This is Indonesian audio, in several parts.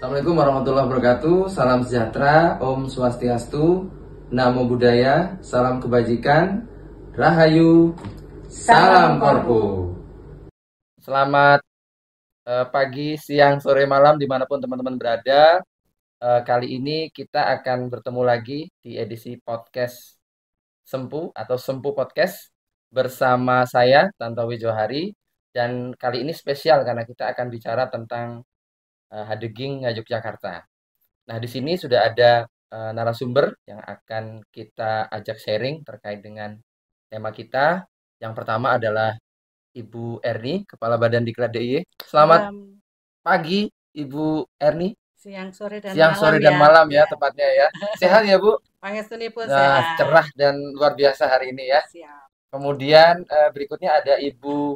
Assalamualaikum warahmatullahi wabarakatuh. Salam sejahtera, Om Swastiastu, Namo Buddhaya, salam kebajikan, Rahayu, salam korpu. Selamat pagi, siang, sore, malam dimanapun teman-teman berada. Kali ini kita akan bertemu lagi di edisi podcast Sempu atau Sempu Podcast bersama saya Tantowi Johari, dan kali ini spesial karena kita akan bicara tentang Hadeging Yogyakarta. Nah, di sini sudah ada narasumber yang akan kita ajak sharing terkait dengan tema kita. Yang pertama adalah Ibu Erni, Kepala Badan Diklat DIY. Selamat pagi, Ibu Erni. Siang, sore, dan Siang, malam sore, dan ya. malam ya, tepatnya ya. Sehat ya, Bu? Pangestanipun Nah, sehat. cerah dan luar biasa hari ini ya. Siap. Kemudian berikutnya ada Ibu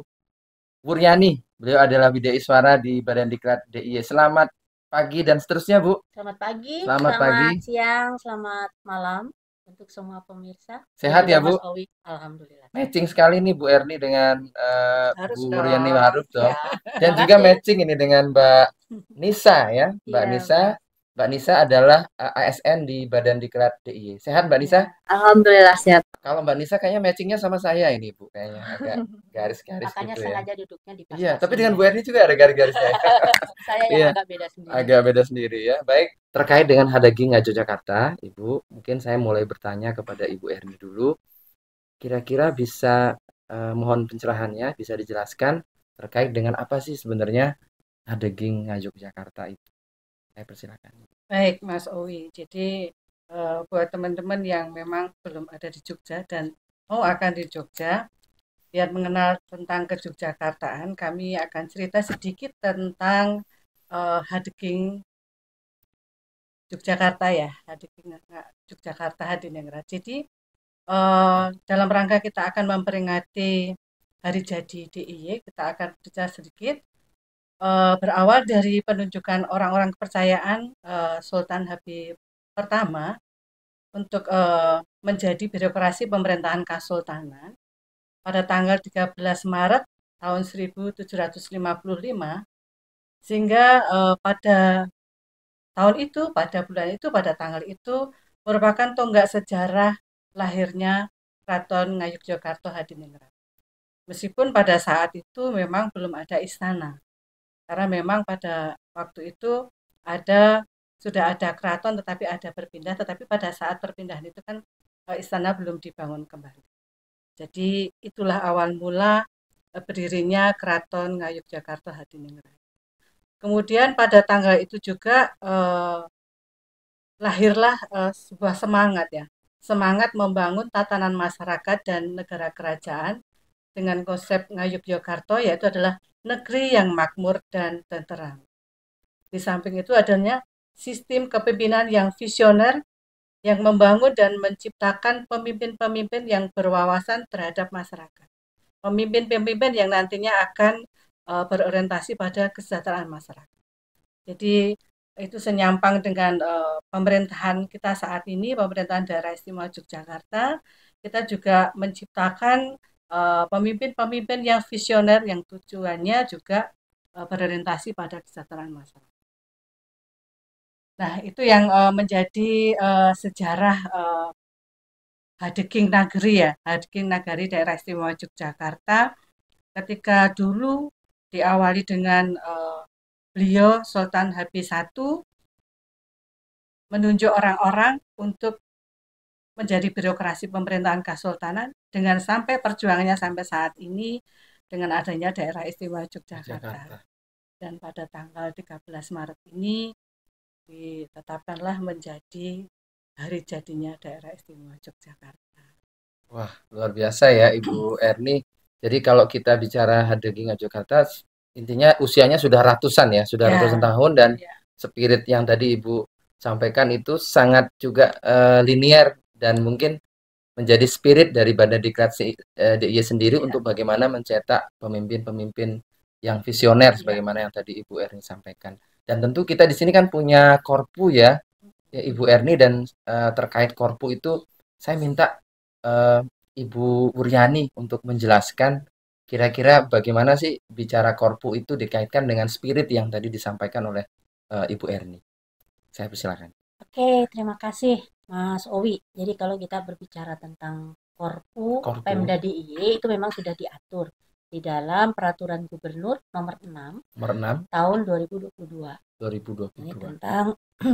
Wuryani. Beliau adalah Bidai Suara di Badan Diklat DIY. Selamat pagi dan seterusnya, Bu. Selamat pagi, Selamat pagi. siang, selamat malam untuk semua pemirsa. Sehat ya, Bu? Mas Owi, alhamdulillah. Matching sekali nih Bu Erni dengan Harus Bu dong. Wuryani, harus dong. Ya, Dan juga matching ini dengan Mbak Nisa ya. Mbak Iya, Nisa. Mbak Nisa adalah ASN di Badan Diklat DIY. Sehat Mbak Nisa? alhamdulillah sehat. Kalau Mbak Nisa kayaknya matchingnya sama saya ini Bu, kayaknya agak garis-garis Makanya gitu ya. sengaja duduknya di Iya, pas-pas tapi ini. dengan Bu Erni juga ada garis-garisnya. Saya yang Iya. agak beda sendiri. Agak beda sendiri ya. Baik, terkait dengan Hadeging Yogyakarta, Ibu, mungkin saya mulai bertanya kepada Ibu Erni dulu. Kira-kira bisa mohon pencerahannya, bisa dijelaskan terkait dengan apa sih sebenarnya Hadeging Yogyakarta itu? Saya persilakan. Baik, Mas Owi. Jadi buat teman-teman yang memang belum ada di Jogja dan mau akan di Jogja, biar mengenal tentang Kejogjakartaan, kami akan cerita sedikit tentang Hadeging Yogyakarta ya, Hadeging Yogyakarta Hadiningrat. Jadi dalam rangka kita akan memperingati Hari Jadi DIY, kita akan berbicara sedikit berawal dari penunjukan orang-orang kepercayaan Sultan Habib pertama untuk menjadi birokrasi pemerintahan Kesultanan pada tanggal 13 Maret tahun 1755, sehingga pada tahun itu, pada bulan itu, pada tanggal itu merupakan tonggak sejarah lahirnya Keraton Ngayogyakarta Hadiningrat. Meskipun pada saat itu memang belum ada istana, karena memang pada waktu itu sudah ada keraton tetapi ada berpindah, tetapi pada saat perpindahan itu kan istana belum dibangun kembali. Jadi itulah awal mula berdirinya Keraton Ngayogyakarta Hadiningrat. Kemudian pada tanggal itu juga lahirlah sebuah semangat membangun tatanan masyarakat dan negara kerajaan dengan konsep Ngayogyakarta, yaitu adalah negeri yang makmur dan tenteram. Di samping itu adanya sistem kepemimpinan yang visioner yang membangun dan menciptakan pemimpin-pemimpin yang berwawasan terhadap masyarakat. Pemimpin-pemimpin yang nantinya akan berorientasi pada kesejahteraan masyarakat. Jadi itu senyampang dengan pemerintahan kita saat ini, pemerintahan Daerah Istimewa Yogyakarta. Kita juga menciptakan pemimpin-pemimpin yang visioner yang tujuannya juga berorientasi pada kesejahteraan masyarakat. Nah, itu yang menjadi sejarah Hadeging Nagari ya, Hadeging Nagari Daerah Istimewa Yogyakarta. Ketika dulu diawali dengan beliau Sultan Habib I menunjuk orang-orang untuk menjadi birokrasi pemerintahan Kesultanan dengan sampai perjuangannya sampai saat ini dengan adanya Daerah Istimewa Yogyakarta. Dan pada tanggal 13 Maret ini ditetapkanlah menjadi hari jadinya Daerah Istimewa Yogyakarta. Wah, luar biasa ya Ibu Erni. Jadi kalau kita bicara Hadeging Yogyakarta, intinya usianya sudah ratusan ya, sudah ratusan tahun, dan spirit yang tadi Ibu sampaikan itu sangat juga linear dan mungkin menjadi spirit dari Badan Diklat DIY sendiri untuk bagaimana mencetak pemimpin-pemimpin yang visioner sebagaimana yang tadi Ibu Erni sampaikan. Dan tentu kita di sini kan punya Korpu ya Ibu Erni, dan terkait Korpu itu saya minta Ibu Wuryani untuk menjelaskan kira-kira bagaimana sih bicara Korpu itu dikaitkan dengan spirit yang tadi disampaikan oleh Ibu Erni. Saya persilakan. Oke, terima kasih Mas Owi. Jadi kalau kita berbicara tentang Korpu Korpu Pemda DIY itu memang sudah diatur di dalam Peraturan Gubernur Nomor 6 nomor 6 tahun 2022. Ini 2022. tentang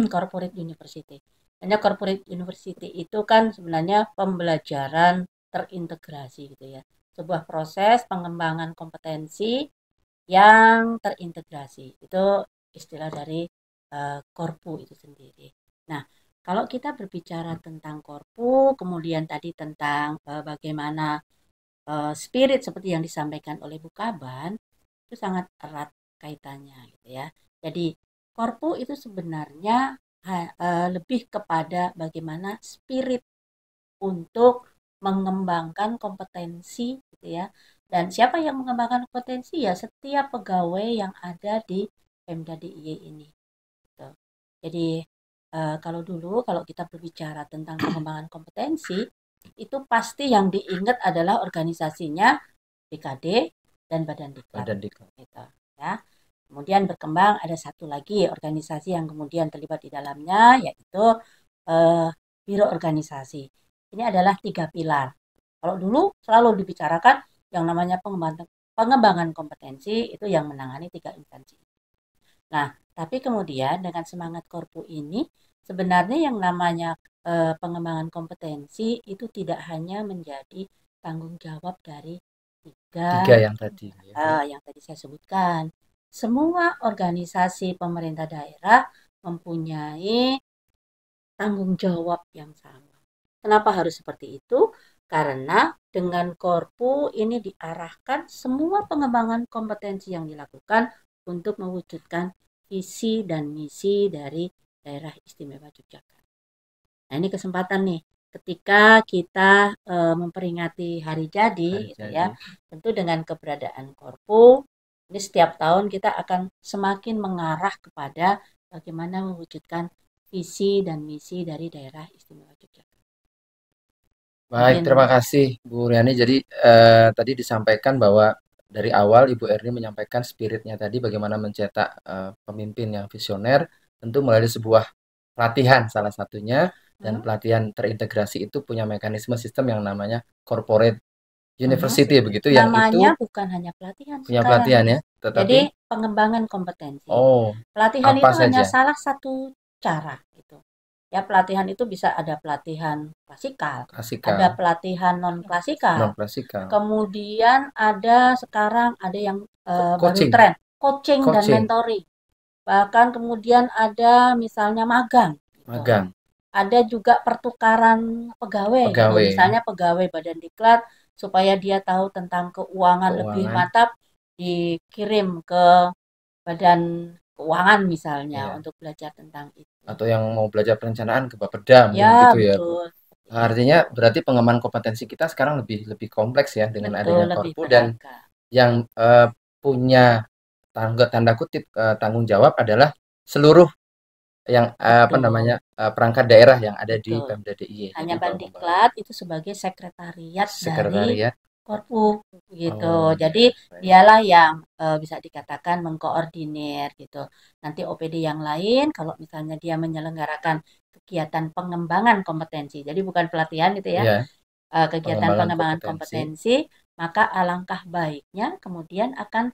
corporate university. Hanya corporate university itu kan sebenarnya pembelajaran terintegrasi gitu ya. Sebuah proses pengembangan kompetensi yang terintegrasi. Itu istilah dari Korpu itu sendiri. Nah, kalau kita berbicara tentang Korpu, kemudian tadi tentang bagaimana spirit seperti yang disampaikan oleh Bu Kaban, itu sangat erat kaitannya gitu ya. Jadi Korpu itu sebenarnya lebih kepada bagaimana spirit untuk mengembangkan kompetensi gitu ya. Dan siapa yang mengembangkan kompetensi ya setiap pegawai yang ada di Pemda DIY ini. Gitu. Jadi kalau kita berbicara tentang pengembangan kompetensi itu pasti yang diingat adalah organisasinya BKD dan Badan Diklat. Badan Diklat. Gitu, ya. Kemudian berkembang ada satu lagi organisasi yang kemudian terlibat di dalamnya yaitu Biro Organisasi. Ini adalah 3 pilar. Kalau dulu selalu dibicarakan yang namanya pengembangan kompetensi itu yang menangani 3 instansi. Nah, tapi kemudian dengan semangat Korpu ini sebenarnya yang namanya pengembangan kompetensi itu tidak hanya menjadi tanggung jawab dari Tiga yang tadi. yang tadi saya sebutkan. Semua organisasi pemerintah daerah mempunyai tanggung jawab yang sama. Kenapa harus seperti itu? Karena dengan Korpu ini diarahkan semua pengembangan kompetensi yang dilakukan untuk mewujudkan visi dan misi dari daerah istimewa Yogyakarta. Nah, ini kesempatan nih ketika kita memperingati hari jadi gitu ya. Tentu dengan keberadaan Korpu ini setiap tahun kita akan semakin mengarah kepada bagaimana mewujudkan visi dan misi dari daerah istimewa Yogyakarta. Baik, terima kasih Bu Riani. Jadi tadi disampaikan bahwa dari awal Ibu Erni menyampaikan spiritnya tadi bagaimana mencetak pemimpin yang visioner, tentu melalui sebuah pelatihan salah satunya, dan pelatihan terintegrasi itu punya mekanisme sistem yang namanya corporate university begitu, yang namanya itu bukan hanya pelatihan punya sekarang. pelatihan ya, tetapi Jadi pengembangan kompetensi. oh, Pelatihan apa itu hanya saja? salah satu cara gitu. Ya, pelatihan itu bisa ada pelatihan klasikal, ada pelatihan non klasikal. Kemudian ada sekarang ada yang baru tren, coaching dan mentoring. Bahkan kemudian ada misalnya magang. Gitu. Ada juga pertukaran pegawai. Gitu. Misalnya pegawai Badan Diklat supaya dia tahu tentang keuangan lebih mantap dikirim ke Badan Keuangan misalnya untuk belajar tentang itu. Atau yang mau belajar perencanaan ke Bapeda ya, gitu ya. Betul. Artinya berarti pengembangan kompetensi kita sekarang lebih kompleks ya dengan adanya Korpu, dan yang punya tanda kutip tanggung jawab adalah seluruh yang perangkat daerah yang ada di Pemda DIY. Hanya Bandiklat itu sebagai sekretariat dari Korpu gitu. Jadi dialah yang bisa dikatakan mengkoordinir gitu. Nanti OPD yang lain kalau misalnya dia menyelenggarakan kegiatan pengembangan kompetensi. Jadi bukan pelatihan gitu ya. Kegiatan pengembangan kompetensi, maka alangkah baiknya kemudian akan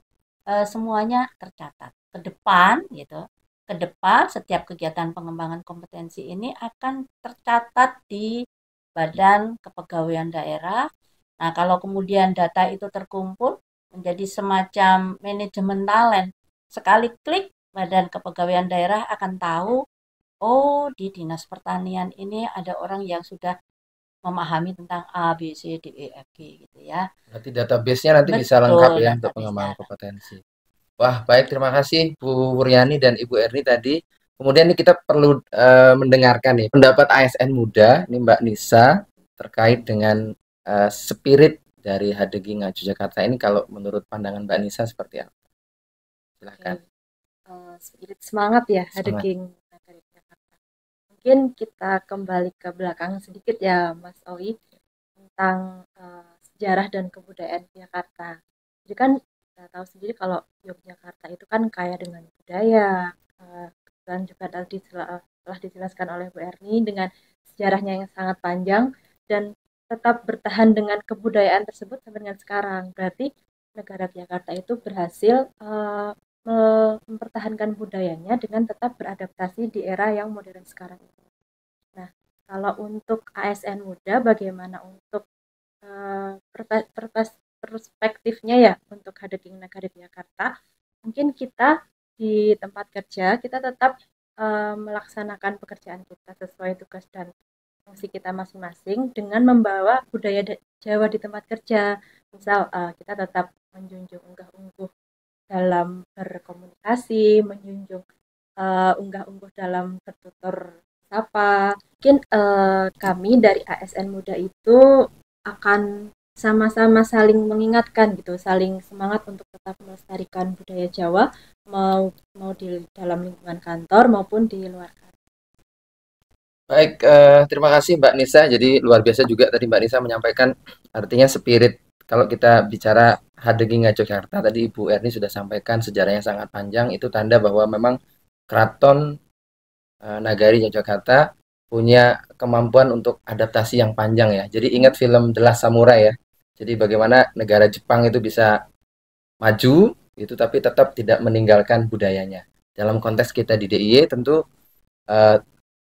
semuanya tercatat ke depan gitu. Ke depan setiap kegiatan pengembangan kompetensi ini akan tercatat di Badan Kepegawaian Daerah. Nah, kalau kemudian data itu terkumpul menjadi semacam manajemen talent, sekali klik Badan Kepegawaian Daerah akan tahu, oh di Dinas Pertanian ini ada orang yang sudah memahami tentang A, B, C, D, E, F, G gitu ya. Berarti database-nya nanti bisa lengkap ya untuk pengembangan kompetensi. Wah, baik, terima kasih Bu Riani dan Ibu Erni tadi. Kemudian ini kita perlu mendengarkan nih pendapat ASN muda, ini Mbak Nisa, terkait dengan spirit dari HDGI Ngaju Jakarta ini. Kalau menurut pandangan Mbak Nisa seperti apa? Silakan. Spirit semangat ya HDGI Ngaju Jakarta. Mungkin kita kembali ke belakang sedikit ya Mas Owi tentang sejarah dan kebudayaan Jakarta. Jadi kan kita tahu sendiri kalau Yogyakarta itu kan kaya dengan budaya, Dan juga telah dijelaskan oleh Bu Erni dengan sejarahnya yang sangat panjang dan tetap bertahan dengan kebudayaan tersebut sampai dengan sekarang. Berarti negara Jakarta itu berhasil mempertahankan budayanya dengan tetap beradaptasi di era yang modern sekarang ini. Nah, kalau untuk ASN Muda, bagaimana untuk perspektifnya ya untuk Hadeking Nagari Jakarta? Mungkin kita di tempat kerja kita tetap melaksanakan pekerjaan kita sesuai tugas dan fungsi kita masing-masing dengan membawa budaya Jawa di tempat kerja. Misal kita tetap menjunjung unggah-ungguh dalam berkomunikasi, menjunjung unggah-ungguh dalam bertutur sapa. Mungkin kami dari ASN Muda itu akan sama-sama saling mengingatkan gitu, saling semangat untuk tetap melestarikan budaya Jawa, mau di dalam lingkungan kantor maupun di luar kantor. Baik, terima kasih Mbak Nisa. Jadi luar biasa juga tadi Mbak Nisa menyampaikan artinya spirit. Kalau kita bicara Hadeking Yogyakarta, tadi Ibu Erni sudah sampaikan sejarahnya sangat panjang. Itu tanda bahwa memang Keraton Nagari Yogyakarta punya kemampuan untuk adaptasi yang panjang ya. Jadi ingat film The Last Samurai ya. Jadi bagaimana negara Jepang itu bisa maju itu tapi tetap tidak meninggalkan budayanya. Dalam konteks kita di DIY tentu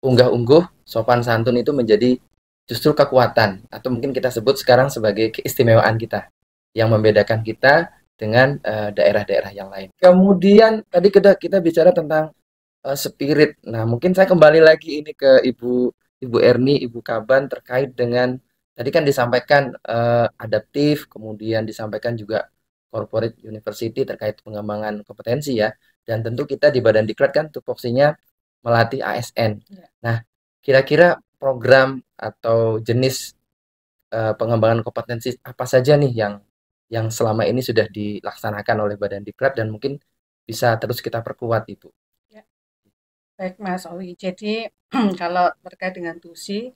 unggah-ungguh sopan santun itu menjadi justru kekuatan atau mungkin kita sebut sekarang sebagai keistimewaan kita yang membedakan kita dengan daerah-daerah yang lain. Kemudian tadi kita bicara tentang spirit. Nah, mungkin saya kembali lagi ini ke Ibu Erni, Ibu Kaban terkait dengan tadi kan disampaikan adaptif, kemudian disampaikan juga corporate university terkait pengembangan kompetensi ya. Dan tentu kita di Badan Diklat kan tupoksinya melatih ASN. Nah, kira-kira program atau jenis pengembangan kompetensi apa saja nih yang selama ini sudah dilaksanakan oleh Badan Diklat dan mungkin bisa terus kita perkuat Ibu. Baik Mas Owi, jadi kalau terkait dengan TUSI,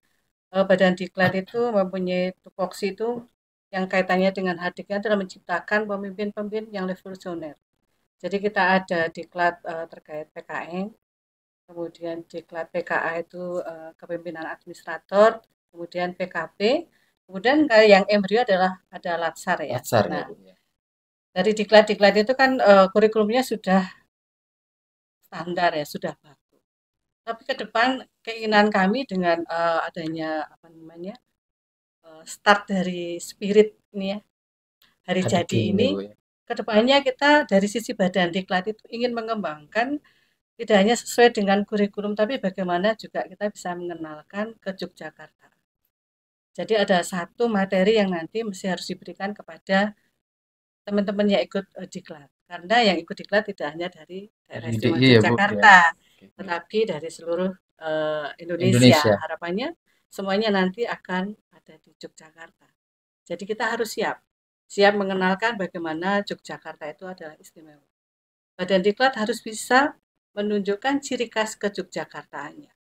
Badan Diklat itu mempunyai tupoksi itu yang kaitannya dengan Hadiknya adalah menciptakan pemimpin-pemimpin yang revolusioner. Jadi kita ada Diklat terkait PKN, kemudian Diklat PKA itu kepemimpinan administrator, kemudian PKP, kemudian yang embrio adalah ada Latsar ya. Latsar, nah, ya. Dari Diklat itu kan kurikulumnya sudah standar ya, sudah bagus. Tapi ke depan keinginan kami dengan adanya start dari spirit ini ya, hari jadi ini, ke depannya kita dari sisi Badan Diklat itu ingin mengembangkan tidak hanya sesuai dengan kurikulum, tapi bagaimana juga kita bisa mengenalkan ke Yogyakarta. Jadi ada satu materi yang nanti mesti harus diberikan kepada teman-teman yang ikut Diklat. Karena yang ikut Diklat tidak hanya dari daerah istimewa Yogyakarta, tetapi dari seluruh Indonesia. Harapannya semuanya nanti akan ada di Yogyakarta. Jadi kita harus siap mengenalkan bagaimana Yogyakarta itu adalah istimewa. Badan Diklat harus bisa menunjukkan ciri khas ke-Yogyakartaannya.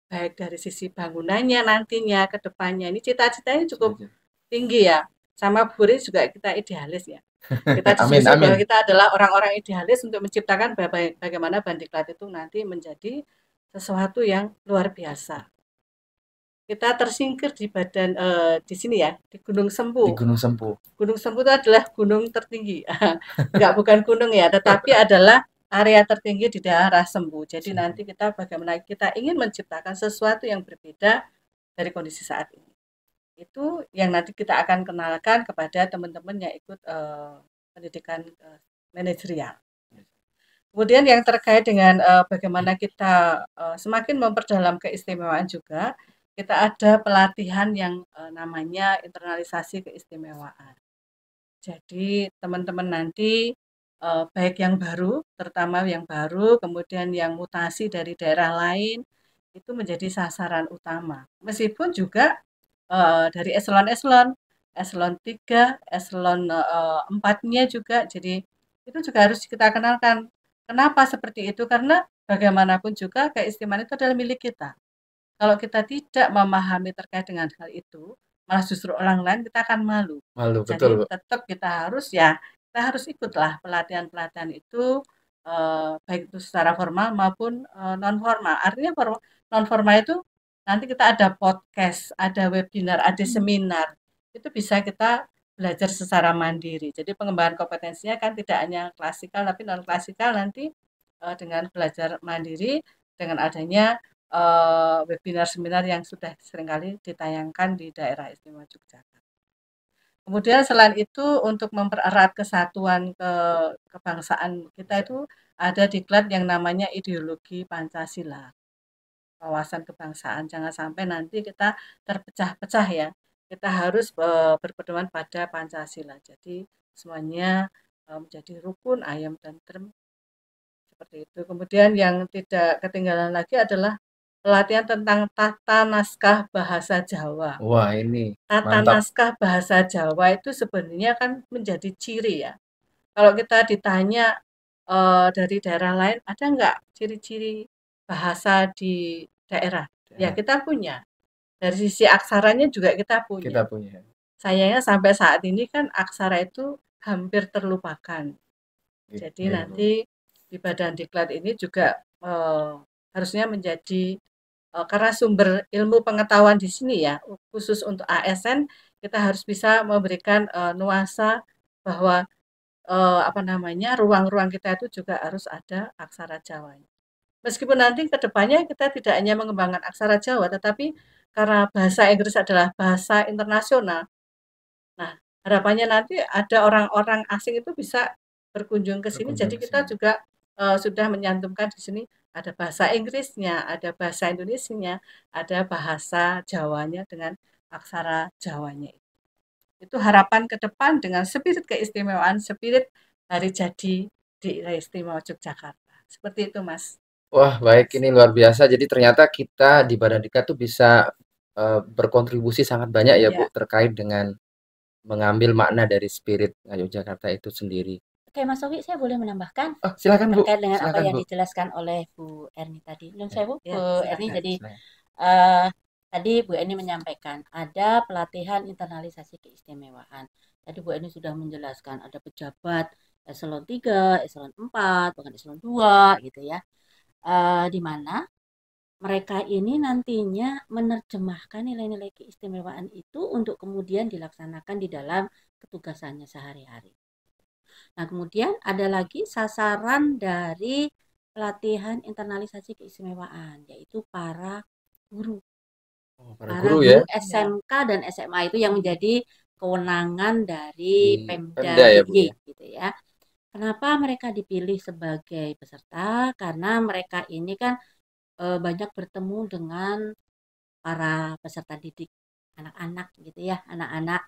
Baik dari sisi bangunannya nantinya ke depannya. Ini cita-citanya cukup tinggi ya. Sama Buri juga kita idealis ya. Kita diskusi bahwa kita adalah orang-orang idealis untuk menciptakan bagaimana Badan Diklat itu nanti menjadi sesuatu yang luar biasa. Kita tersingkir di badan di sini ya, di Gunung Sempu. Di Gunung Sempu. Gunung Sempu itu adalah gunung tertinggi. Bukan gunung ya, tetapi adalah area tertinggi di daerah Sempu. Jadi nanti kita bagaimana kita ingin menciptakan sesuatu yang berbeda dari kondisi saat ini. Itu yang nanti kita akan kenalkan kepada teman-teman yang ikut pendidikan manajerial. Kemudian yang terkait dengan bagaimana kita semakin memperdalam keistimewaan juga, kita ada pelatihan yang namanya internalisasi keistimewaan. Jadi teman-teman nanti baik yang baru, terutama yang baru, kemudian yang mutasi dari daerah lain, itu menjadi sasaran utama. Meskipun juga dari eselon 3, eselon 4-nya juga, jadi itu juga harus kita kenalkan. Kenapa seperti itu? Karena bagaimanapun juga keistimewaan itu adalah milik kita. Kalau kita tidak memahami terkait dengan hal itu, malah justru orang lain kita akan malu. Jadi betul. Tetap kita harus ikutlah pelatihan-pelatihan itu baik itu secara formal maupun non formal. Artinya non formal itu nanti kita ada podcast, ada webinar, ada seminar. Itu bisa kita belajar secara mandiri. Jadi pengembangan kompetensinya kan tidak hanya klasikal tapi non klasikal nanti dengan belajar mandiri dengan adanya webinar seminar yang sudah seringkali ditayangkan di daerah istimewa Yogyakarta. Kemudian selain itu untuk mempererat kesatuan kebangsaan kita itu ada diklat yang namanya ideologi Pancasila, wawasan kebangsaan. Jangan sampai nanti kita terpecah-pecah ya. Kita harus berpedoman pada Pancasila. Jadi semuanya menjadi rukun, ayam dan tentrem seperti itu. Kemudian yang tidak ketinggalan lagi adalah pelatihan tentang tata naskah bahasa Jawa. Wah, ini Tata mantap. naskah bahasa Jawa itu sebenarnya kan menjadi ciri ya. Kalau kita ditanya dari daerah lain, ada nggak ciri-ciri bahasa di daerah? Ya kita punya. Dari sisi aksaranya juga kita Kita punya. punya. Sayangnya sampai saat ini kan aksara itu hampir terlupakan. Jadi Iya, Bu. nanti di Badan Diklat ini juga harusnya menjadi karena sumber ilmu pengetahuan di sini ya, khusus untuk ASN kita harus bisa memberikan nuansa bahwa ruang-ruang kita itu juga harus ada aksara Jawanya. Meskipun nanti ke depannya kita tidak hanya mengembangkan aksara Jawa, tetapi karena bahasa Inggris adalah bahasa internasional. Nah, harapannya nanti ada orang-orang asing itu bisa berkunjung ke sini. Jadi kita juga sudah menyantumkan di sini ada bahasa Inggrisnya, ada bahasa Indonesianya, ada bahasa Jawanya dengan aksara Jawanya. Itu harapan ke depan dengan spirit keistimewaan, spirit hari jadi di Istimewa Yogyakarta. Seperti itu, Mas. Wah, baik, ini luar biasa. Jadi ternyata kita di Badan Diklat tuh bisa berkontribusi sangat banyak ya, Bu, Ya. terkait dengan mengambil makna dari spirit Yogyakarta itu sendiri. Oke, Mas Owi, saya boleh menambahkan Oh, silakan, Bu. terkait dengan apa Silakan, yang Bu. dijelaskan oleh Bu Erni tadi. Nun Ya, saya Bu Ya, Erni, silakan. jadi silakan. eh, tadi Bu Erni menyampaikan ada pelatihan internalisasi keistimewaan. Tadi Bu Erni sudah menjelaskan ada pejabat eselon 3, eselon 4, bahkan eselon 2 gitu ya. Di mana mereka ini nantinya menerjemahkan nilai-nilai keistimewaan itu untuk kemudian dilaksanakan di dalam ketugasannya sehari-hari. Nah, kemudian ada lagi sasaran dari pelatihan internalisasi keistimewaan, yaitu para guru. Oh, para Para guru ya guru SMK dan SMA itu yang menjadi kewenangan dari di Pemda Pemda ya, Bu DIY ya. gitu ya. Kenapa mereka dipilih sebagai peserta? Karena mereka ini kan banyak bertemu dengan para peserta didik anak-anak gitu ya, anak-anak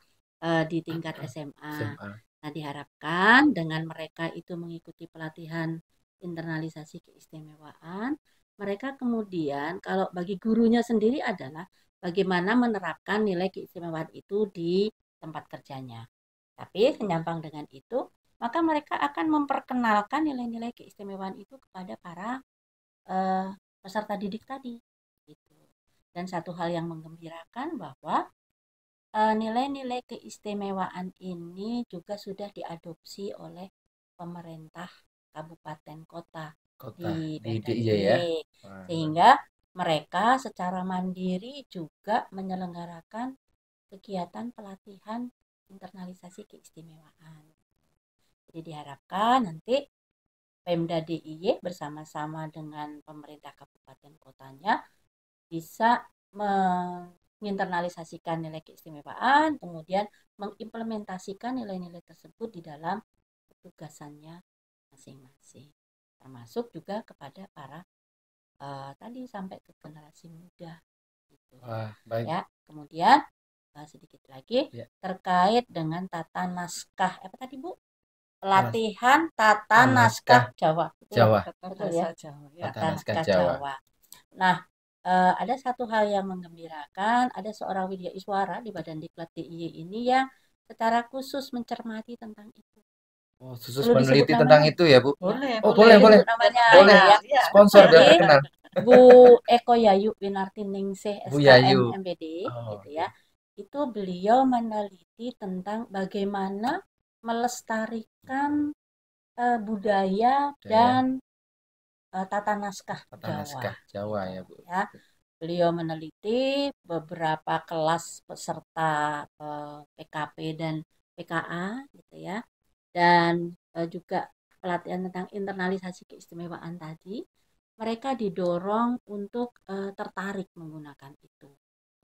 di tingkat SMA. SMA. Nah, diharapkan dengan mereka itu mengikuti pelatihan internalisasi keistimewaan, mereka kemudian kalau bagi gurunya sendiri adalah bagaimana menerapkan nilai keistimewaan itu di tempat kerjanya. Tapi senyampang dengan itu, maka mereka akan memperkenalkan nilai-nilai keistimewaan itu kepada para peserta didik tadi. Gitu. Dan satu hal yang menggembirakan bahwa nilai-nilai keistimewaan ini juga sudah diadopsi oleh pemerintah kabupaten kota di Pemda DIY ya. DIY. Wah, Sehingga mereka secara mandiri juga menyelenggarakan kegiatan pelatihan internalisasi keistimewaan. Jadi diharapkan nanti Pemda DIY bersama-sama dengan pemerintah kabupaten kotanya bisa menginternalisasikan nilai keistimewaan, kemudian mengimplementasikan nilai-nilai tersebut di dalam petugasannya masing-masing. Termasuk juga kepada para tadi sampai ke generasi muda. Gitu. wah, baik. Ya, kemudian sedikit lagi Ya. terkait dengan tata naskah apa tadi Bu? Pelatihan tata naskah Jawa. Jawa. Betul ya? Jawa. Tata Tata naskah naskah Jawa. Jawa. Nah, ada satu hal yang menggembirakan, ada seorang widya iswara di Badan Diklat DIY ini yang secara khusus mencermati tentang itu. Oh, khusus Perlu disebut meneliti tentang namanya? itu ya, Bu? Boleh, Oh, boleh. boleh. Disebut namanya Boleh. ya. Sponsor biar Jadi, terkenal. Bu Eko Yayu Winarti Ningsih Bu Yayu. SKM MBD Oh, gitu ya. Itu beliau meneliti tentang bagaimana melestarikan budaya Budaya, dan tata naskah tata Jawa. naskah Jawa ya Bu. Ya, beliau meneliti beberapa kelas peserta PKP dan PKA gitu ya, dan juga pelatihan tentang internalisasi keistimewaan tadi. Mereka didorong untuk tertarik menggunakan itu,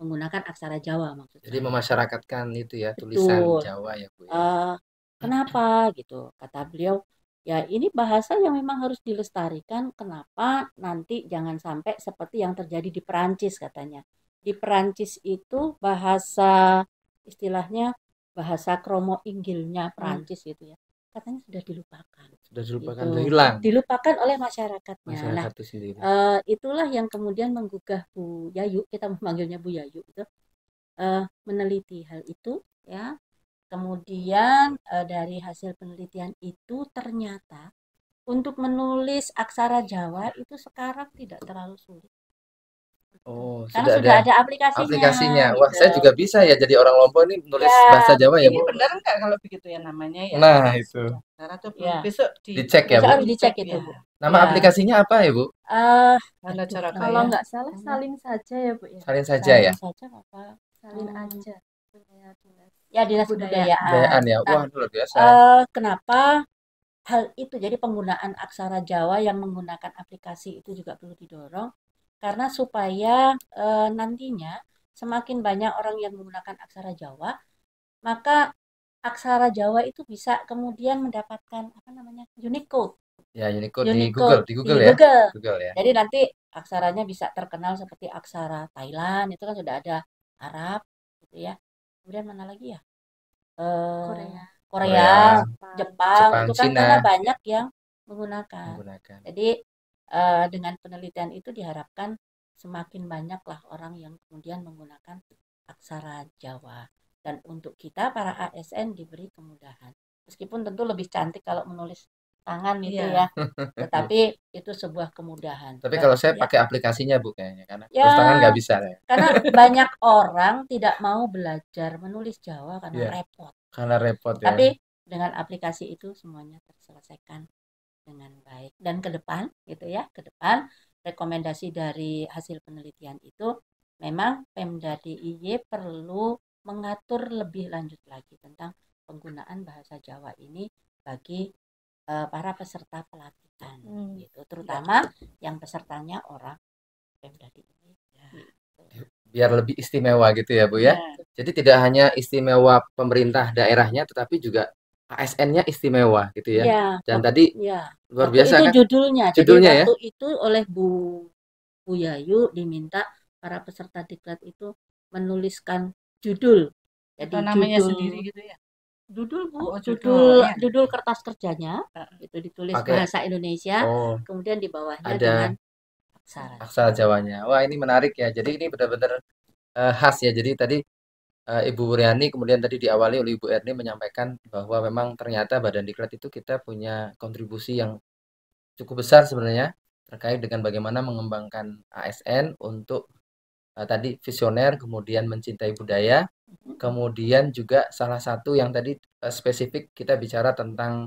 menggunakan aksara Jawa maksud Jadi saya. memasyarakatkan itu ya, tulisan Betul. Jawa ya Bu ya. Kenapa gitu? Kata beliau, ya ini bahasa yang memang harus dilestarikan. Kenapa nanti jangan sampai seperti yang terjadi di Perancis katanya. Di Perancis itu bahasa istilahnya bahasa kromo inggilnya Perancis gitu ya. Katanya sudah dilupakan. Sudah dilupakan, Gitu. sudah hilang Dilupakan oleh masyarakatnya. Nah, masyarakat itu sendiri. itulah yang kemudian menggugah Bu Yayu, kita memanggilnya Bu Yayu itu, meneliti hal itu ya. Kemudian dari hasil penelitian itu ternyata untuk menulis aksara Jawa itu sekarang tidak terlalu sulit. Oh, Karena sudah sudah ada ada aplikasinya Wah, saya gitu. juga bisa ya jadi orang Lombok ini nulis Ya, bahasa Jawa ya Ini Bu. benar nggak kalau begitu ya namanya ya? Nah, itu. Karena tuh Ya. besok Dicek ya Besok Bu. harus dicek itu, ya. Bu. Nama Ya. aplikasinya apa ya Bu? Mana Aduh, cara Kalau kaya? nggak salah salin saja ya Bu ya. Salin saja ya. Salin saja apa? Salin aja. Ya, dinas Ya, Dinas Kebudayaan. Kebudayaan ya. Nah, Wah, luar biasa. kenapa hal itu jadi penggunaan aksara Jawa yang menggunakan aplikasi itu juga perlu didorong karena supaya nantinya semakin banyak orang yang menggunakan aksara Jawa, maka aksara Jawa itu bisa kemudian mendapatkan apa namanya Unicode. Ya, Unicode di Unicode Google di ya. Google. Google ya. Jadi nanti aksaranya bisa terkenal seperti aksara Thailand, itu kan sudah ada Arab gitu ya. Kemudian mana lagi ya? Korea. Korea, Jepang, Jepang, itu kan Cina. karena banyak yang menggunakan. Menggunakan. Jadi dengan penelitian itu diharapkan semakin banyaklah orang yang kemudian menggunakan aksara Jawa. Dan untuk kita para ASN diberi kemudahan. Meskipun tentu lebih cantik kalau menulis tangan itu Iya. ya, tetapi itu sebuah kemudahan. Tapi kalau saya Ya, pakai aplikasinya Bu kayaknya karena Ya. terus tangan nggak bisa ya. karena banyak orang tidak mau belajar menulis Jawa karena Iya. repot. Karena repot ya. Tapi dengan aplikasi itu semuanya terselesaikan dengan baik. Dan ke depan gitu ya, ke depan rekomendasi dari hasil penelitian itu memang Pemda DIY perlu mengatur lebih lanjut lagi tentang penggunaan bahasa Jawa ini bagi para peserta pelatihan gitu, terutama yang pesertanya orang Pemda DIY. Biar lebih istimewa gitu ya Bu ya. Jadi tidak hanya istimewa pemerintah daerahnya tetapi juga ASN-nya istimewa gitu ya. Ya, Dan tadi ya, luar waktu biasa itu kan judulnya. judulnya Jadi ya. waktu itu oleh Bu Yayu diminta para peserta diklat itu menuliskan judul. Jadi Atau namanya judul sendiri gitu ya. judul Bu, Oh, judul kertas kerjanya itu ditulis Pakai- bahasa Indonesia, Oh, kemudian di bawahnya ada dengan aksara. aksara Jawanya. Wah, ini menarik ya. Jadi ini benar-benar khas ya. Jadi tadi Ibu Wuryani kemudian tadi diawali oleh Ibu Erni menyampaikan bahwa memang ternyata Badan Diklat itu kita punya kontribusi yang cukup besar sebenarnya terkait dengan bagaimana mengembangkan ASN untuk tadi visioner, kemudian mencintai budaya, kemudian juga salah satu yang tadi spesifik kita bicara tentang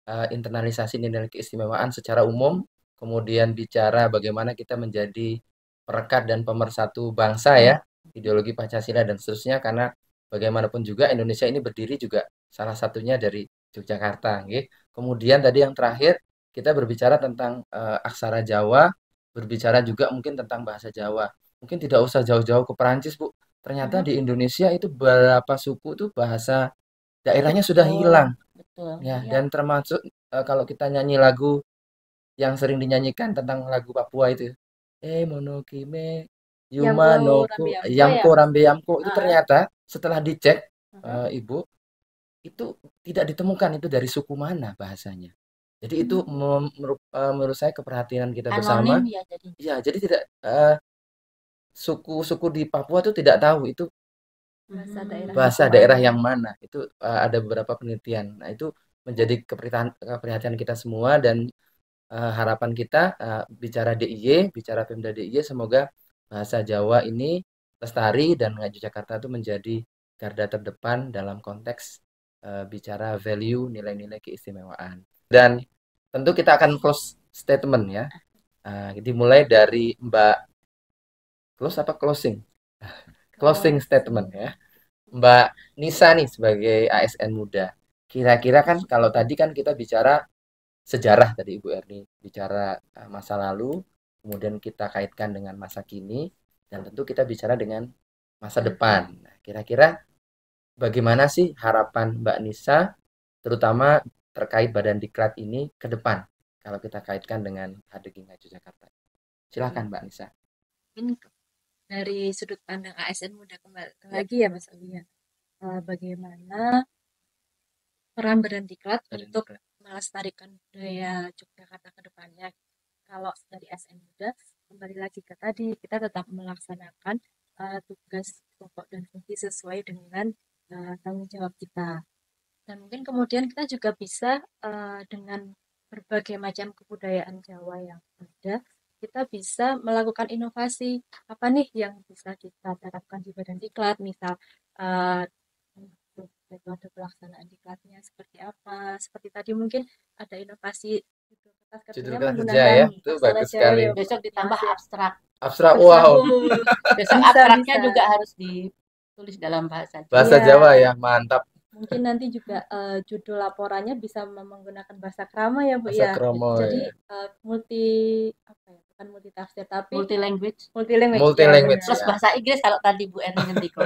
internalisasi nilai keistimewaan secara umum, kemudian bicara bagaimana kita menjadi perekat dan pemersatu bangsa ya, ideologi Pancasila dan seterusnya karena bagaimanapun juga Indonesia ini berdiri juga salah satunya dari Yogyakarta, gitu. Kemudian tadi yang terakhir kita berbicara tentang aksara Jawa, berbicara juga mungkin tentang bahasa Jawa. Mungkin tidak usah jauh-jauh ke Perancis, Bu. Ternyata di Indonesia itu beberapa suku tuh bahasa daerahnya sudah hilang. Betul. Ya, dan termasuk kalau kita nyanyi lagu yang sering dinyanyikan tentang lagu Papua itu. Monokime Yuma Noko Yamko Rambe Yamko itu ternyata setelah dicek Ibu itu tidak ditemukan itu dari suku mana bahasanya. Jadi itu menurut saya keperhatian kita bersama. Anonim ya jadi. Ya, jadi tidak suku-suku di Papua itu tidak tahu itu bahasa daerah yang mana. Itu ada beberapa penelitian. Nah, itu menjadi keprihatinan kita semua dan harapan kita bicara DIY, bicara Pemda DIY semoga bahasa Jawa ini lestari dan Yogyakarta itu menjadi garda terdepan dalam konteks bicara value nilai-nilai keistimewaan. Dan tentu kita akan close statement ya. Dimulai dari Mbak close apa closing? Closing statement ya. Mbak Nisa nih sebagai ASN muda. Kira-kira kan kalau tadi kan kita bicara sejarah tadi Ibu Erni, bicara masa lalu, kemudian kita kaitkan dengan masa kini, dan tentu kita bicara dengan masa depan. Nah, kira-kira bagaimana sih harapan Mbak Nisa, terutama terkait Badan Diklat ini ke depan, kalau kita kaitkan dengan HDG Ngaju Jakarta? Silahkan Mbak Nisa. Mungkin dari sudut pandang ASN muda kembali lagi ya Mas Abi ya. Bagaimana peran Badan Diklat untuk melestarikan budaya Yogyakarta ke depannya. Kalau dari ASN muda, kembali lagi ke tadi, kita tetap melaksanakan tugas pokok dan fungsi sesuai dengan tanggung jawab kita. Dan mungkin kemudian kita juga bisa dengan berbagai macam kebudayaan Jawa yang ada, kita bisa melakukan inovasi. Apa nih yang bisa kita terapkan di Badan Diklat, misal metode pelaksanaan diklatnya seperti apa. Seperti tadi mungkin ada inovasi judul kertas kerjanya Judul kerja menggunakan ya, itu aksara bagus Jawa sekali. ya, Bu. Besok ditambah Mas ya. abstrak. Abstrak, Abstrak, wow. Besok Bisa, abstraknya bisa. juga harus ditulis dalam bahasa Jawa. Bahasa Iya. Jawa ya, mantap. Mungkin nanti juga judul laporannya bisa menggunakan bahasa krama ya Bu Bahasa ya. kromo Jadi ya. multi apa ya, bukan multi tafsir tapi Multi language. multi language. Multi Ya, language benar. Plus ya. bahasa Inggris kalau tadi Bu Erni ngendiko.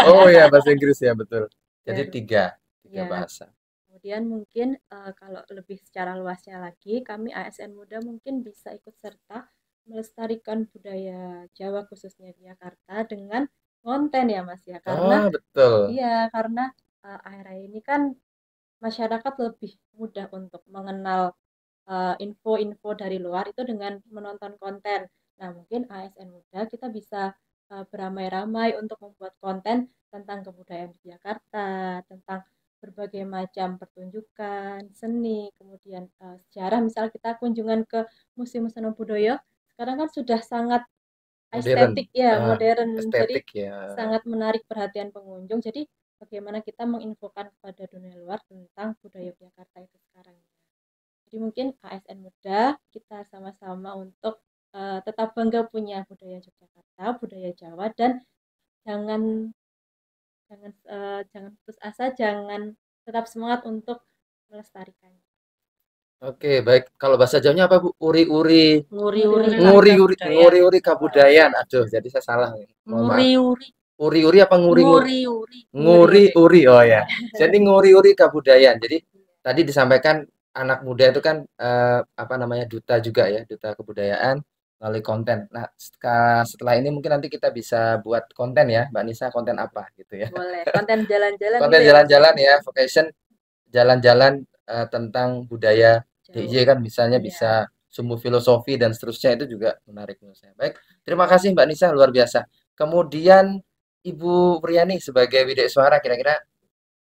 Oh ya, bahasa Inggris ya, betul. Jadi Dan tiga ya, bahasa. kemudian mungkin kalau lebih secara luasnya lagi, kami ASN Muda mungkin bisa ikut serta melestarikan budaya Jawa khususnya di Jakarta dengan konten ya Mas ya. Karena Oh, betul. iya, karena akhir-akhir ini kan masyarakat lebih mudah untuk mengenal info-info dari luar itu dengan menonton konten. Nah, mungkin ASN Muda kita bisa beramai-ramai untuk membuat konten tentang kebudayaan di Jakarta, tentang berbagai macam pertunjukan, seni, kemudian sejarah. Misal kita kunjungan ke Museum Seno Budaya, sekarang kan sudah sangat Modern. estetik ya, modern. Jadi Estetik ya. sangat menarik perhatian pengunjung. Jadi bagaimana kita menginfokan kepada dunia luar tentang budaya Jakarta itu sekarang. Jadi mungkin ASN Muda kita sama-sama untuk tetap bangga punya budaya Yogyakarta, budaya Jawa, dan jangan jangan putus asa, jangan tetap semangat untuk melestarikannya. Oke, baik. Kalau bahasa Jawanya apa, Bu? Uri-uri. Nguri-uri. Nguri-uri. Nguri-uri kabudayaan. Aduh, jadi saya salah. Mohon maaf. Nguri-uri. Uri-uri apa nguri-nguri? Nguri-uri. Nguri-uri. Oh ya. Jadi nguri-uri kabudayaan. Jadi tadi disampaikan anak muda itu kan apa namanya, duta juga ya, duta kebudayaan melalui konten. Nah, setelah ini mungkin nanti kita bisa buat konten ya, Mbak Nisa, konten apa gitu ya. Boleh, konten jalan-jalan Konten gitu ya, Mas? jalan-jalan ya, vacation jalan-jalan tentang budaya Jauh. DIY kan, misalnya Iya. bisa sumbu filosofi dan seterusnya, itu juga menarik menurut saya. Baik, terima kasih Mbak Nisa, luar biasa. Kemudian Ibu Priani sebagai Widya Suara, kira-kira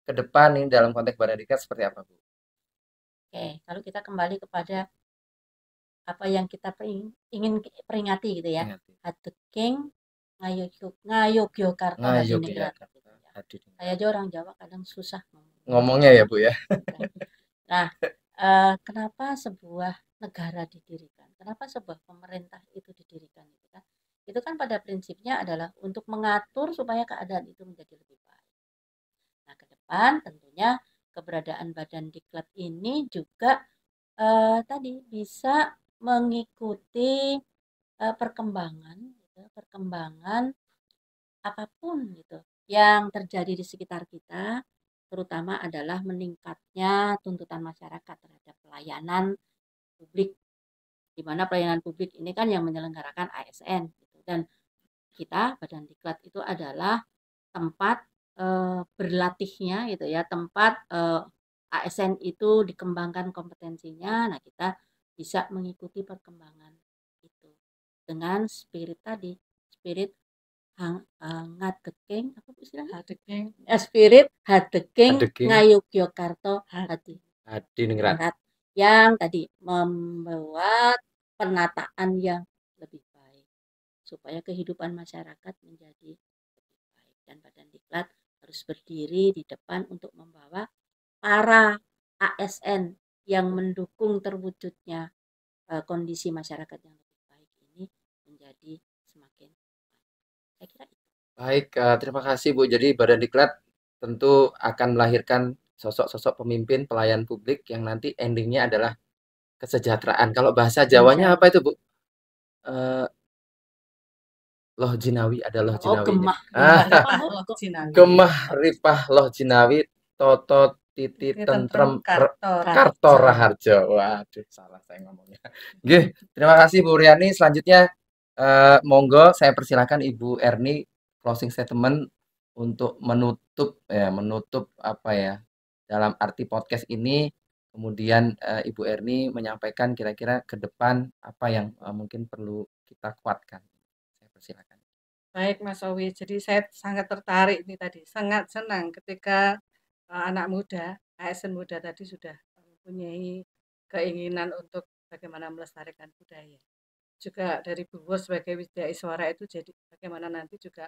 ke depan ini dalam konteks Badan Diklat seperti apa, Bu? Oke, kalau kita kembali kepada apa yang kita ingin peringati gitu ya. Ingat. Hadeging Ngayogyakarta Hadiningrat. Saya aja orang Jawa kadang susah ngomongnya ya, Bu ya. Nah, kenapa sebuah negara didirikan? Kenapa sebuah pemerintah itu didirikan? Itu kan pada prinsipnya adalah untuk mengatur supaya keadaan itu menjadi lebih baik. Nah, ke depan tentunya keberadaan Badan Diklat ini juga tadi bisa mengikuti perkembangan apapun gitu yang terjadi di sekitar kita, terutama adalah meningkatnya tuntutan masyarakat terhadap pelayanan publik, di mana pelayanan publik ini kan yang menyelenggarakan ASN gitu. Dan kita Badan Diklat itu adalah tempat berlatihnya gitu ya, tempat ASN itu dikembangkan kompetensinya. Nah, kita bisa mengikuti perkembangan itu dengan spirit tadi, spirit ngadeging apa istilahnya? Spirit Hadeging Ngayogyakarta Hadiningrat yang tadi membuat penataan yang lebih baik supaya kehidupan masyarakat menjadi lebih baik, dan Badan Diklat harus berdiri di depan untuk membawa para ASN yang mendukung terwujudnya kondisi masyarakat yang lebih baik ini menjadi semakin baik. Saya kira itu. Baik, terima kasih Bu. Jadi Badan Diklat tentu akan melahirkan sosok-sosok pemimpin pelayan publik yang nanti endingnya adalah kesejahteraan. Kalau bahasa Jawanya Insya apa itu Bu? Eh, Loh Jinawi, ada Loh Allah. Oh, Jinawinya. gemah. Ah, Gemah apa, Bu? Loh, Cinawi. Gemah Ripah Loh Jinawi, Toto Titi Ini Tentrem Karto Karto Raharjo. Raharjo. Waduh, salah saya ngomongnya. Oke, terima kasih Bu Riani. Selanjutnya, monggo saya persilakan Ibu Erni closing statement untuk menutup apa ya, dalam arti podcast ini. Kemudian Ibu Erni menyampaikan kira-kira ke depan apa yang mungkin perlu kita kuatkan. Saya persilakan. Baik Mas Owi, jadi saya sangat tertarik ini tadi, sangat senang ketika anak muda, ASN muda tadi sudah mempunyai keinginan untuk bagaimana melestarikan budaya. Juga dari Bu Bos sebagai Widya Iswara itu jadi bagaimana nanti juga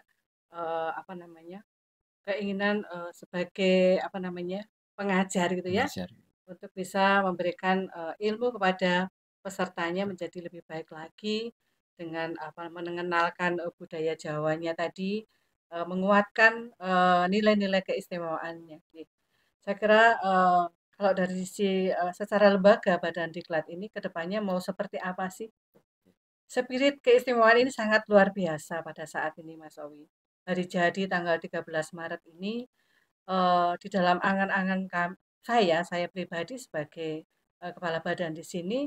apa namanya keinginan sebagai apa namanya pengajar gitu ya, Mengajar. untuk bisa memberikan ilmu kepada pesertanya menjadi lebih baik lagi dengan apa mengenalkan budaya Jawanya tadi, menguatkan nilai-nilai keistimewaannya. Jadi, saya kira kalau dari sisi secara lembaga Badan Diklat ini ke depannya mau seperti apa sih? Spirit keistimewaan ini sangat luar biasa pada saat ini Mas Owi. Hari jadi tanggal 13 Maret ini di dalam angan-angan saya pribadi sebagai kepala badan di sini,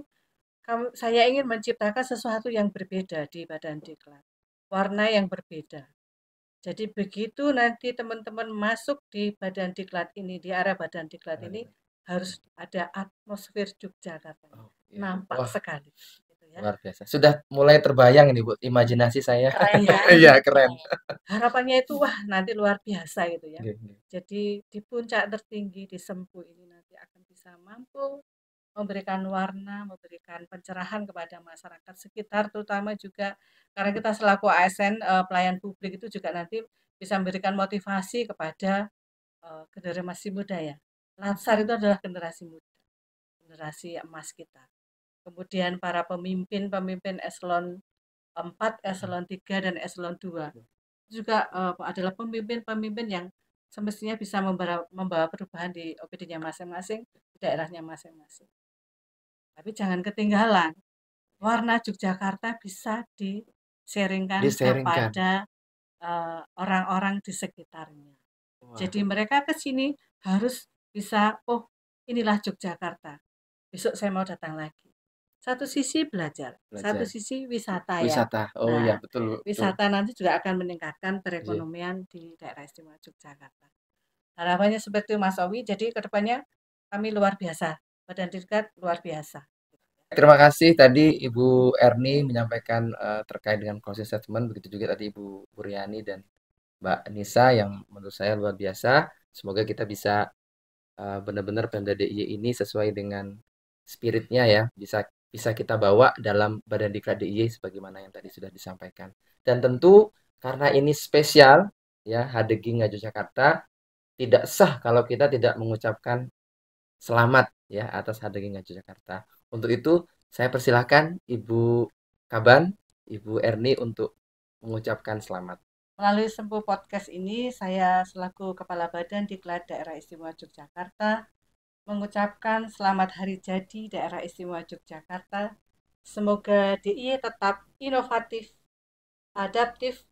saya ingin menciptakan sesuatu yang berbeda di Badan Diklat, warna yang berbeda. Jadi begitu nanti teman-teman masuk di Badan Diklat ini, di area Badan Diklat ini harus ada atmosfer Yogyakarta, Oh, iya. nampak Wah, sekali. Gitu ya. luar biasa. Sudah mulai terbayang ini Bu, imajinasi saya. Keren ya. Iya, keren. Harapannya itu wah nanti luar biasa gitu ya. Oke, oke. Jadi di puncak tertinggi di Sempu ini nanti akan bisa mampu memberikan warna, memberikan pencerahan kepada masyarakat sekitar, terutama juga karena kita selaku ASN pelayan publik itu juga nanti bisa memberikan motivasi kepada generasi muda ya. Lansar itu adalah generasi muda, generasi emas kita. Kemudian para pemimpin eselon 4, eselon 3, dan eselon 2 juga adalah pemimpin-pemimpin yang semestinya bisa membawa perubahan di OPD-nya masing-masing, di daerahnya masing-masing. Tapi jangan ketinggalan, warna Yogyakarta bisa diseringkan Diseringkan. kepada orang-orang di sekitarnya. Wah, Jadi mereka ke sini harus bisa, oh inilah Yogyakarta, besok saya mau datang lagi. Satu sisi belajar, satu belajar. sisi wisata ya. Wisata. Oh Nah, iya, betul, betul. wisata nanti juga akan meningkatkan Iya. perekonomian di daerah istimewa Yogyakarta. Harapannya seperti itu Mas Owi, jadi kedepannya kami luar biasa, Badan Diklat luar biasa. Terima kasih tadi Ibu Erni menyampaikan terkait dengan closing statement, begitu juga tadi Ibu Buryani dan Mbak Nisa yang menurut saya luar biasa. Semoga kita bisa benar-benar Pemda DIY ini sesuai dengan spiritnya ya, bisa kita bawa dalam Badan Diklat DIY sebagaimana yang tadi sudah disampaikan. Dan tentu karena ini spesial ya, Hadegi Yogyakarta, tidak sah kalau kita tidak mengucapkan selamat ya atas Hadegi Yogyakarta. Untuk itu saya persilahkan Ibu Kaban, Ibu Erni untuk mengucapkan selamat. Melalui Sempu Podcast ini, saya selaku Kepala Badan Diklat Daerah Istimewa Yogyakarta mengucapkan selamat hari jadi Daerah Istimewa Yogyakarta. Semoga DIY tetap inovatif, adaptif,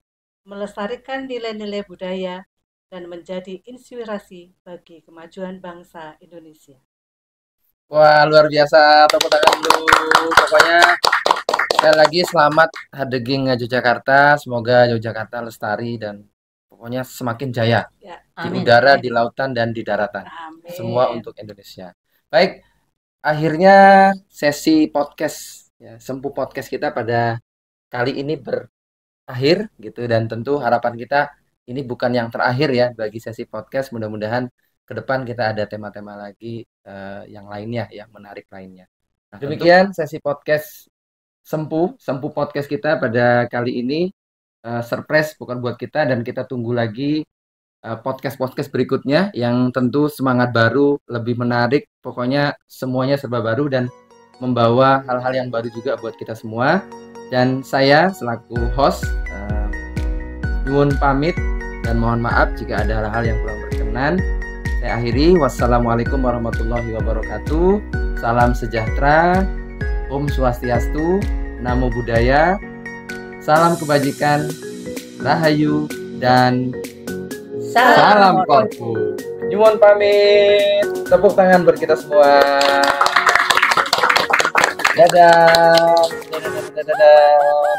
melestarikan nilai-nilai budaya, dan menjadi inspirasi bagi kemajuan bangsa Indonesia. Wah, luar biasa. Tepuk tangan dulu. Pokoknya sekali lagi selamat Hadegi Yogyakarta. Semoga Yogyakarta lestari dan pokoknya semakin jaya Ya, di Amin. udara, di lautan, dan di daratan. amin. Semua untuk Indonesia. Baik, akhirnya sesi podcast ya, Sempu Podcast kita pada kali ini berakhir gitu, dan tentu harapan kita ini bukan yang terakhir ya bagi sesi podcast. Mudah-mudahan ke depan kita ada tema-tema lagi yang lainnya, yang menarik lainnya. Nah, demikian sesi podcast Sempu Podcast kita pada kali ini. Surprise bukan buat kita, dan kita tunggu lagi podcast-podcast berikutnya yang tentu semangat baru, lebih menarik, pokoknya semuanya serba baru dan membawa hal-hal yang baru juga buat kita semua. Dan saya selaku host nyuwun pamit dan mohon maaf jika ada hal-hal yang kurang berkenan. Saya akhiri, wassalamualaikum warahmatullahi wabarakatuh. Salam sejahtera, Om Swastiastu, Namo Buddhaya, salam kebajikan, Rahayu, dan salam Korpu. Nyuwun pamit. Tepuk tangan buat kita semua. Dadah. Dadah.